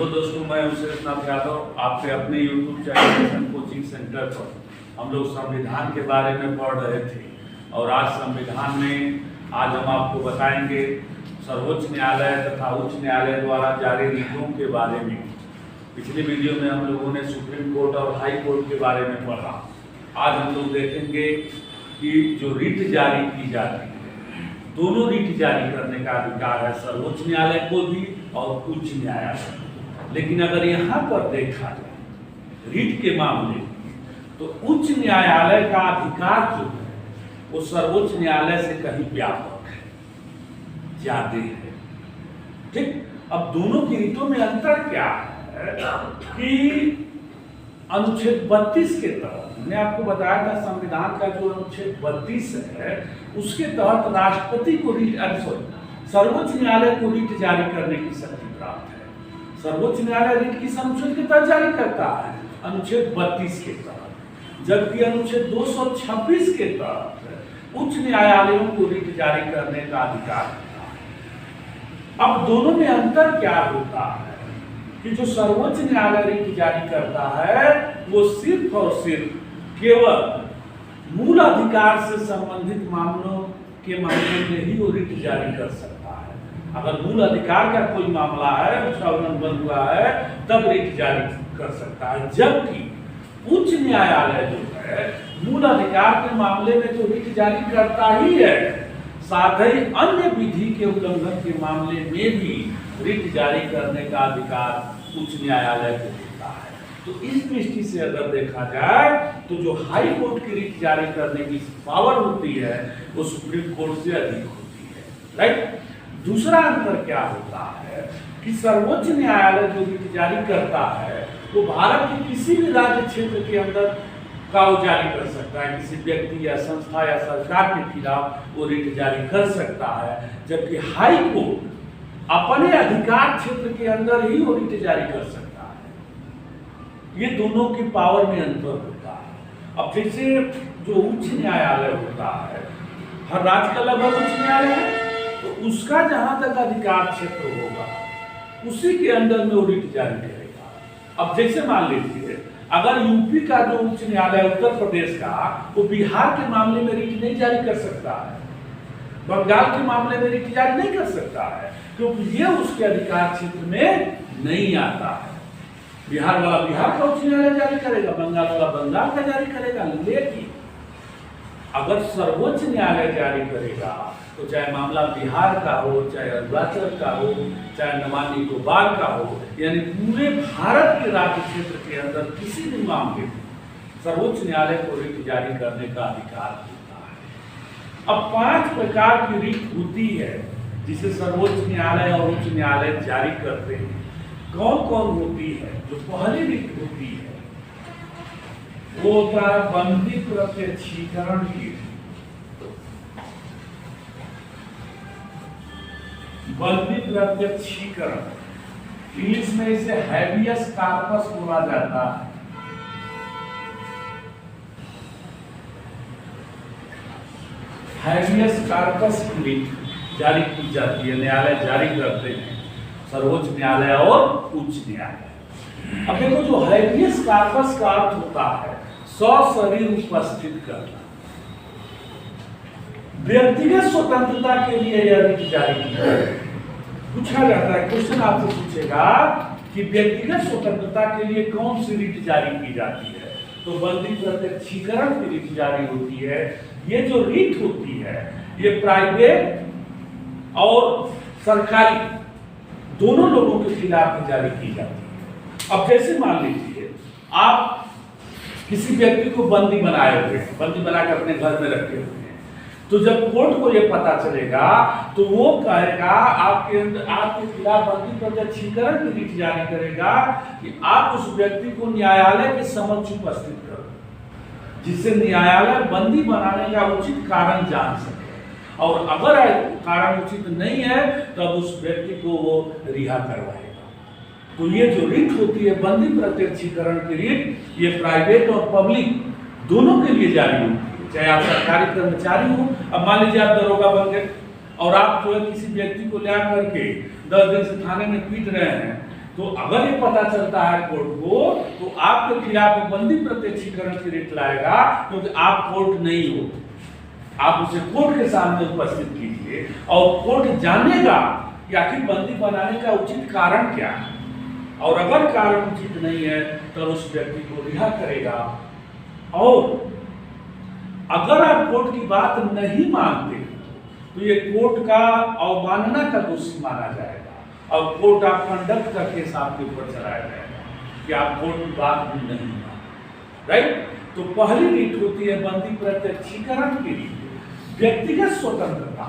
Hello दोस्तों, मैं सुरेशनाथ यादव आपके अपने यूट्यूब चैनल कोचिंग सेंटर पर हम लोग संविधान के बारे में पढ़ रहे थे और आज संविधान में आज हम आपको बताएंगे सर्वोच्च न्यायालय तथा उच्च न्यायालय द्वारा जारी रीतों के बारे में। पिछले वीडियो में हम लोगों ने सुप्रीम कोर्ट और हाई कोर्ट के बारे में पढ़ा। आज हम लोग देखेंगे कि जो रीट जारी की जाती है, दोनों रीट जारी करने का अधिकार है सर्वोच्च न्यायालय को भी और उच्च न्यायालय। लेकिन अगर यहाँ पर देखा जाए रीट के मामले में, तो उच्च न्यायालय का अधिकार जो है वो सर्वोच्च न्यायालय से कहीं व्यापक है, ज्यादा है। ठीक, अब दोनों की रीतों में अंतर क्या है कि अनुच्छेद 32 के तहत मैंने आपको बताया था संविधान का जो अनुच्छेद 32 है उसके तहत राष्ट्रपति को सर्वोच्च न्यायालय को रीट जारी करने की शक्ति प्राप्त है। सर्वोच्च न्यायालय रीट किस अनुच्छेद के तहत जारी करता है? अनुच्छेद 32 के तहत, जबकि अनुच्छेद 226 के तहत उच्च न्यायालयों को रीट जारी करने का अधिकार होता है। अब दोनों में अंतर क्या होता है कि जो सर्वोच्च न्यायालय रीट जारी करता है वो सिर्फ और सिर्फ केवल मूल अधिकार से संबंधित मामलों के मामले में ही वो रीट जारी कर सकता है। अगर मूल अधिकार का कोई मामला है, उसका उल्लंघन हुआ है, तब रीट जारी कर सकता है। जबकि उच्च न्यायालय जो है मूल अधिकार के मामले में तो रीट जारी करता ही है, साथ ही अन्य विधि के उल्लंघन के मामले में भी रीट जारी करने का अधिकार उच्च न्यायालय को होता है। तो इस दृष्टि से अगर देखा जाए तो जो हाई कोर्ट की रीट जारी करने की पावर होती है वो सुप्रीम कोर्ट से अधिक होती है। राइट। दूसरा अंतर क्या होता है कि सर्वोच्च न्यायालय जो रीट जारी करता है वो भारत के किसी भी राज्य क्षेत्र के अंदर का वो जारी कर सकता है। किसी व्यक्ति या संस्था या सरकार के खिलाफ वो रीट जारी कर सकता है, जबकि हाई कोर्ट अपने अधिकार क्षेत्र के अंदर ही वो रीट जारी कर सकता है। ये दोनों की पावर में अंतर होता है। अब जैसे जो उच्च न्यायालय होता है, हर राज्य का लगभग उच्च न्यायालय है, तो उसका जहां तक अधिकार क्षेत्र होगा उसी के अंदर में वो रीट जारी करेगा। अब जैसे मान लीजिए अगर यूपी का जो उच्च न्यायालय उत्तर प्रदेश का वो बिहार के मामले में रीट नहीं जारी कर सकता है, बंगाल के मामले में रीट जारी नहीं कर सकता है, क्योंकि ये उसके अधिकार क्षेत्र में नहीं आता है। बिहार वाला बिहार का उच्च न्यायालय जारी करेगा, बंगाल वाला बंगाल का जारी करेगा। लेकिन अगर सर्वोच्च न्यायालय जारी करेगा तो चाहे मामला बिहार का हो, चाहे अरुणाचल का हो, चाहे अंडमान निकोबार का हो, यानी पूरे भारत के राज्य क्षेत्र के अंदर किसी भी मामले में सर्वोच्च न्यायालय को रीट जारी करने का अधिकार होता है। अब 5 प्रकार की रीट होती है जिसे सर्वोच्च न्यायालय और उच्च न्यायालय जारी करते हैं। कौन कौन होती है? जो पहली रीट होती है वो होता है बंदी प्रत्यक्षीकरण की। बंदी प्रत्यक्षीकरण, इंग्लिश में इसे हैबियस कॉर्पस बोला जाता है। हैबियस कॉर्पस की रीट जारी की जाती है, न्यायालय जारी करते हैं, सर्वोच्च न्यायालय और उच्च न्यायालय। अब देखो जो हैबियस कॉर्पस का अर्थ होता है सशरीर उपस्थित करना। व्यक्तिगत स्वतंत्रता के लिए यह रीट जारी की जाती है। पूछा जाता है, क्वेश्चन आपसे पूछेगा कि व्यक्तिगत स्वतंत्रता के लिए कौन सी रीट जारी की जाती है, तो बंदी प्रत्यक्षीकरण की रीट जारी होती है। ये जो रीट होती है ये प्राइवेट और सरकारी दोनों लोगों के खिलाफ जारी की जाती है। अब जैसे मान लीजिए आप किसी व्यक्ति को बंदी बनाए हुए हैं, बंदी बनाकर अपने घर में रखे हुए हैं, तो जब कोर्ट को यह पता चलेगा तो वो कहेगा आपके खिलाफ बंदी प्रत्यक्षीकरण की रीट जारी करेगा कि आप उस व्यक्ति को न्यायालय के समक्ष उपस्थित करो, जिससे न्यायालय बंदी बनाने का उचित कारण जान सके, और अगर कारण उचित नहीं है तब उस व्यक्ति को वो रिहा करवाएगा। तो ये जो रीट होती है बंदी प्रत्यक्षीकरण की रीट, ये प्राइवेट और पब्लिक दोनों के लिए जारी होती है। चाहे आप सरकारी कर्मचारी हो, अब मान लीजिए आप दरोगा बन गए और आप जो है किसी व्यक्ति को ला करके 10 दिन से थाने में पीट रहे हैं, तो अगर ये पता चलता है कोर्ट को, तो आपके खिलाफ बंदी प्रत्यक्षीकरण की रिट लाएगा, क्योंकि आप कोर्ट नहीं हो। आप उसे कोर्ट के सामने उपस्थित कीजिए और कोर्ट जानेगा कि आखिर बंदी बनाने का उचित कारण क्या है, और अगर कारण उचित नहीं है तो उस व्यक्ति को रिहा करेगा। और अगर आप कोर्ट की बात नहीं मानते तो ये कोर्ट का अवमानना का दोषी माना जाएगा और कोर्ट ऑफ कंडक्ट का केस आपके ऊपर चलाया जाएगा कि आप कोर्ट की बात भी नहीं मानते। राइट? तो पहली रीत होती है बंदी प्रत्यक्षीकरण के लिए व्यक्तिगत स्वतंत्रता।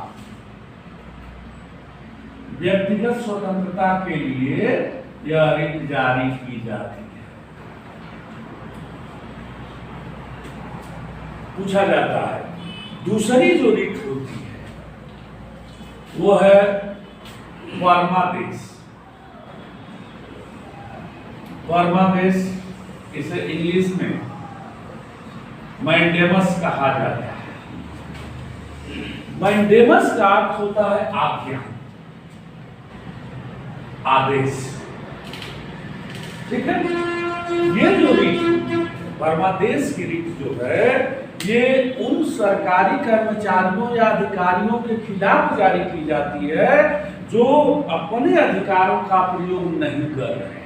व्यक्तिगत स्वतंत्रता के लिए यह रिट जारी की जाती है। पूछा जाता है दूसरी जो रिट होती है वो है फॉर्मादेश। फॉर्मादेश इसे इंग्लिश में मैंडेमस कहा जाता है। मैंडेमस का अर्थ होता है आज्ञा, आदेश। ठीक है? ये जो रीत फॉर्मादेश की रीत जो है ये उन सरकारी कर्मचारियों या अधिकारियों के खिलाफ जारी की जाती है जो अपने अधिकारों का प्रयोग नहीं कर रहे हैं।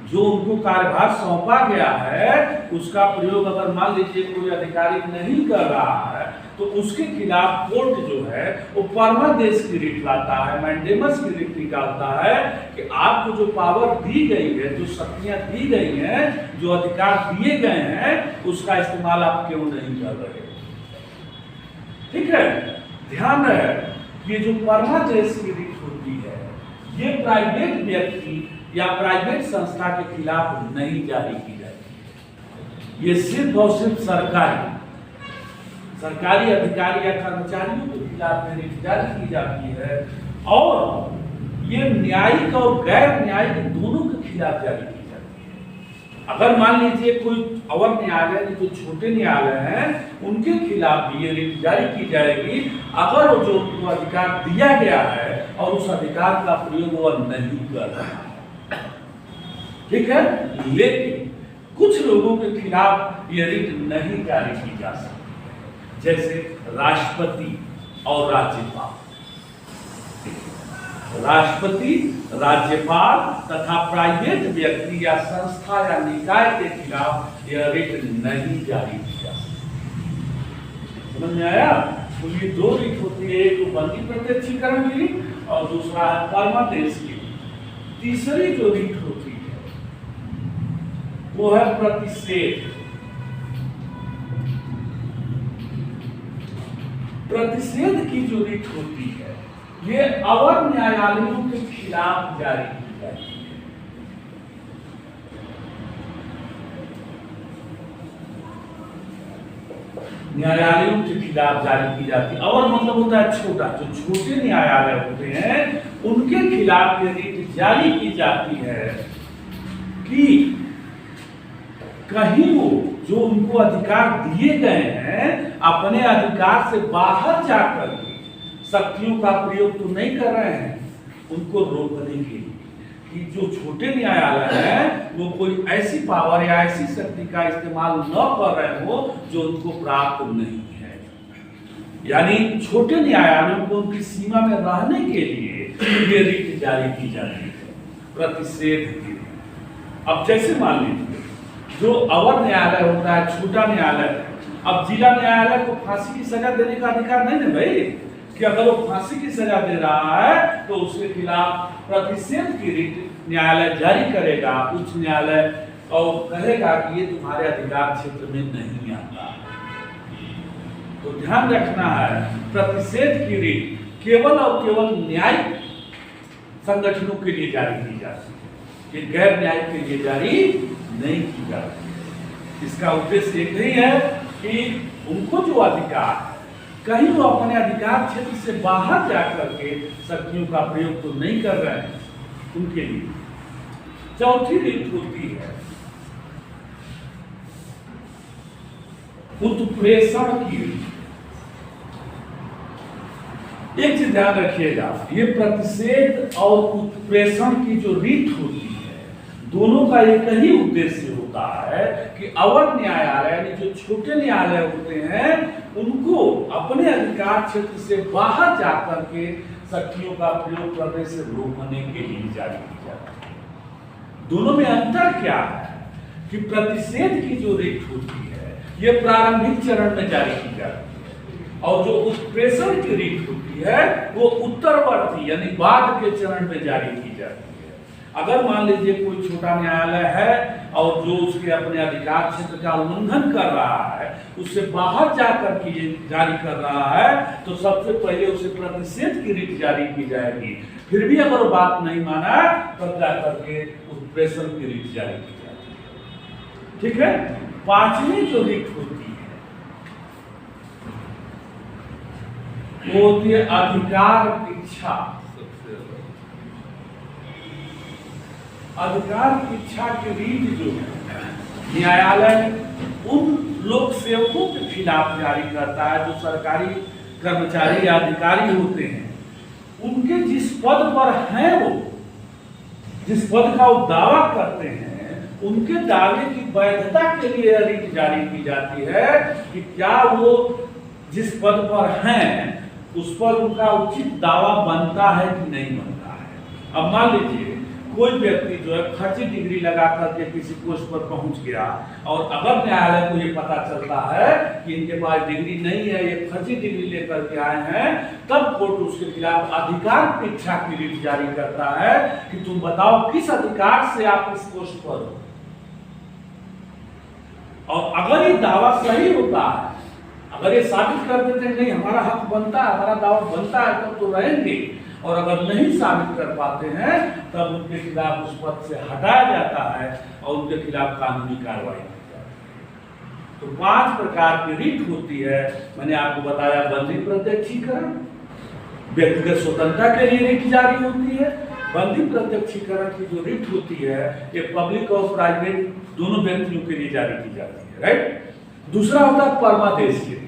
जो उनको कार्यभार सौंपा गया है उसका प्रयोग अगर मान लीजिए कोई अधिकारी नहीं कर रहा है तो उसके खिलाफ कोर्ट जो है वो फॉर्मादेश की रिट लाता है, मैंडेमस की रिट निकालता है कि आपको जो पावर दी गई है, जो शक्तियां दी गई हैं, जो अधिकार दिए गए हैं, उसका इस्तेमाल आप क्यों नहीं कर रहे। ठीक है? ध्यान रहे ये जो फॉर्मादेश की रिट होती है ये प्राइवेट व्यक्ति या प्राइवेट संस्था के खिलाफ नहीं जारी की जाती है। ये सिर्फ और सिर्फ सरकारी अधिकारी या कर्मचारियों के खिलाफ रिट जारी की जाती है और ये न्यायिक और गैर न्यायिक दोनों के खिलाफ जारी की जाती है। अगर मान लीजिए कोई अवर न्यायालय जो छोटे न्यायालय हैं उनके खिलाफ भी ये रिट जारी की जाएगी अगर वो जो उनको अधिकार दिया गया है और उस अधिकार का प्रयोग वह नहीं कर रहा है। ठीक है? लेकिन कुछ लोगों के खिलाफ ये रिट नहीं जारी की जा सकती, जैसे राष्ट्रपति और राज्यपाल। राष्ट्रपति, राज्यपाल तथा प्राइवेट व्यक्ति या संस्था या निकाय के खिलाफ यह रिट नहीं जारी की जा सकती। समझ में आया? तो ये दो रिट होती है, एक बंदी प्रत्यक्षीकरण की और दूसरा है फॉर्मादेश की। तीसरी जो रिट होती है वो है प्रतिषेध। प्रतिषेध की जो रिट होती है ये अवर न्यायालयों के खिलाफ जारी की जाती है। न्यायालयों के खिलाफ जारी की जाती है। अवर मतलब होता है छोटा, जो छोटे न्यायालय होते हैं उनके खिलाफ ये रिट जारी की जाती है कि कहीं वो जो उनको अधिकार दिए गए हैं अपने अधिकार से बाहर जाकर के शक्तियों का प्रयोग तो नहीं कर रहे हैं, उनको रोकने के लिए कि जो छोटे न्यायालय हैं वो कोई ऐसी पावर या ऐसी शक्ति का इस्तेमाल न कर रहे हो जो उनको प्राप्त नहीं है। यानी छोटे न्यायालयों को उनकी सीमा में रहने के लिए ये रिट जारी की जाती है, प्रतिषेध के लिए। अब जैसे मान लीजिए जो अवर न्यायालय होता है, छोटा न्यायालय, अब जिला न्यायालय को फांसी की सजा देने का अधिकार नहीं है भाई, कि अगर वो फांसी की सजा दे रहा है तो उसके खिलाफ प्रतिषेध की रिट न्यायालय जारी करेगा, उच्च न्यायालय, और कहेगा कि ये तुम्हारे अधिकार क्षेत्र में नहीं आता। तो ध्यान रखना है प्रतिषेध की रिट केवल और केवल न्यायिक संगठनों के लिए जारी की जाती है, ये गैर न्यायिक के लिए जारी नहीं की जाती। इसका उद्देश्य एक ही है कि उनको जो अधिकार है कहीं वो अपने अधिकार क्षेत्र से बाहर जाकर के शक्तियों का प्रयोग तो नहीं कर रहे हैं, उनके लिए। चौथी रिट होती है उत्प्रेषण की रिट। एक चीज ध्यान रखिएगा, ये प्रतिषेध और उत्प्रेषण की जो रिट होती है दोनों का एक ही उद्देश्य होता है कि अवर न्यायालय यानी जो छोटे न्यायालय होते हैं उनको अपने अधिकार क्षेत्र से बाहर जाकर के शक्तियों का प्रयोग करने से रोकने के लिए जारी की जाती है। दोनों में अंतर क्या है कि प्रतिषेध की जो रिट होती है ये प्रारंभिक चरण में जारी की जाती है और जो उत्प्रेषण की रिट होती है वो उत्तरवर्ती यानी बाद के चरण में जारी की जाती है। अगर मान लीजिए कोई छोटा न्यायालय है और जो उसके अपने अधिकार क्षेत्र का उल्लंघन कर रहा है उससे बाहर जाकर के जारी कर रहा है तो सबसे पहले उसे प्रतिषेध की रिट जारी की जाएगी। फिर भी अगर बात नहीं माना तब जाकर के उत्प्रेषण की रिट जारी की जाती है। ठीक है। पांचवी जो रिट होती है वो होती है अधिकार इच्छा। अधिकार की इच्छा की रीत जो है न्यायालय उन लोक सेवकों के खिलाफ जारी करता है जो सरकारी कर्मचारी या अधिकारी होते हैं। उनके जिस पद पर हैं वो जिस पद का वो दावा करते हैं उनके दावे की वैधता के लिए रीट जारी की जाती है कि क्या वो जिस पद पर हैं उस पर उनका उचित दावा बनता है कि नहीं बनता है। अब मान लीजिए कोई व्यक्ति जो है फर्जी डिग्री लगा करके किसी पोस्ट पर पहुंच गया और अगर न्यायालय को ये पता चलता है कि इनके पास डिग्री नहीं है ये फर्जी डिग्री लेकर के आए हैं तब कोर्ट उसके खिलाफ अधिकार की इच्छा की रिट जारी करता है कि तुम बताओ किस अधिकार से आप इस पोस्ट पर हो। और अगर ये दावा सही होता है अगर ये साबित कर देते हैं नहीं हमारा हक बनता है हमारा दावा बनता है तब तो रहेंगे और अगर नहीं साबित कर पाते हैं तब उनके खिलाफ उस पद से हटाया जाता है और उनके खिलाफ कानूनी कार्रवाई की जाती है। तो 5 प्रकार की रिट होती है। मैंने आपको बताया बंदी प्रत्यक्षीकरण व्यक्तिगत स्वतंत्रता के लिए रिट जारी होती है। बंदी प्रत्यक्षीकरण की जो रिट होती है ये पब्लिक और प्राइवेट दोनों व्यक्तियों के लिए जारी की जाती है। राइट। दूसरा होता है परमादेश की रिट।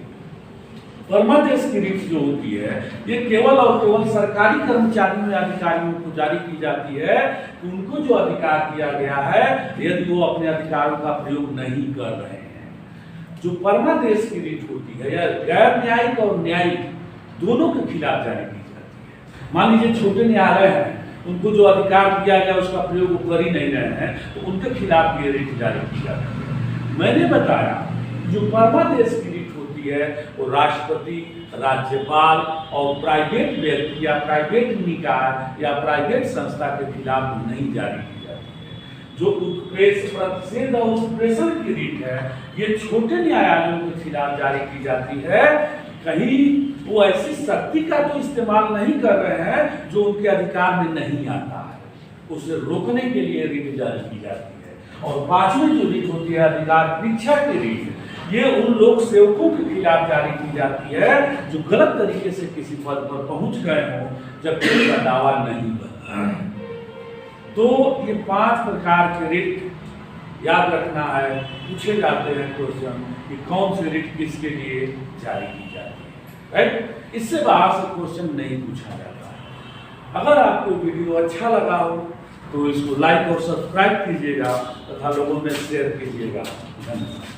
परमादेश की रिट जो होती है ये केवल और केवल सरकारी कर्मचारियों या अधिकारियों को जारी की जाती है कि उनको जो अधिकार दिया गया है यदि वो अपने अधिकारों का प्रयोग नहीं कर रहे हैं। जो परमादेश की रिट होती है यह गैर न्यायिक और न्यायिक दोनों के खिलाफ जारी की जाती है। मान लीजिए छोटे न्यायालय हैं उनको जो अधिकार दिया गया उसका प्रयोग वो कर ही नहीं रहे हैं तो उनके खिलाफ ये रिट जारी की जाती है। मैंने बताया जो परमादेश की रिट होती है वो राष्ट्रपति राज्यपाल और प्राइवेट व्यक्ति या प्राइवेट निकाय या प्राइवेट संस्था के खिलाफ नहीं जारी की जाती है। जो प्रतिषेध और उत्प्रेषण की रिट है ये छोटे न्यायालयों के खिलाफ जारी की जाती है। कहीं वो ऐसी शक्ति का तो इस्तेमाल नहीं कर रहे हैं जो उनके अधिकार में नहीं आता है उसे रोकने के लिए रिट जारी की जाती है। और 5वीं जो रिट होती है अधिकार परीक्षा की रिट ये उन लोक सेवकों के खिलाफ जारी की जाती है जो गलत तरीके से किसी पद पर पहुंच गए हों जबकि उनका दावा नहीं बना। तो ये 5 प्रकार के रिट याद रखना है। पूछे जाते हैं क्वेश्चन कि कौन सी रिट किसके लिए जारी की जाती है। राइट। इससे बाहर से क्वेश्चन नहीं पूछा जाता है। अगर आपको वीडियो अच्छा लगा हो तो इसको लाइक और सब्सक्राइब कीजिएगा तथा लोगों में शेयर कीजिएगा। धन्यवाद।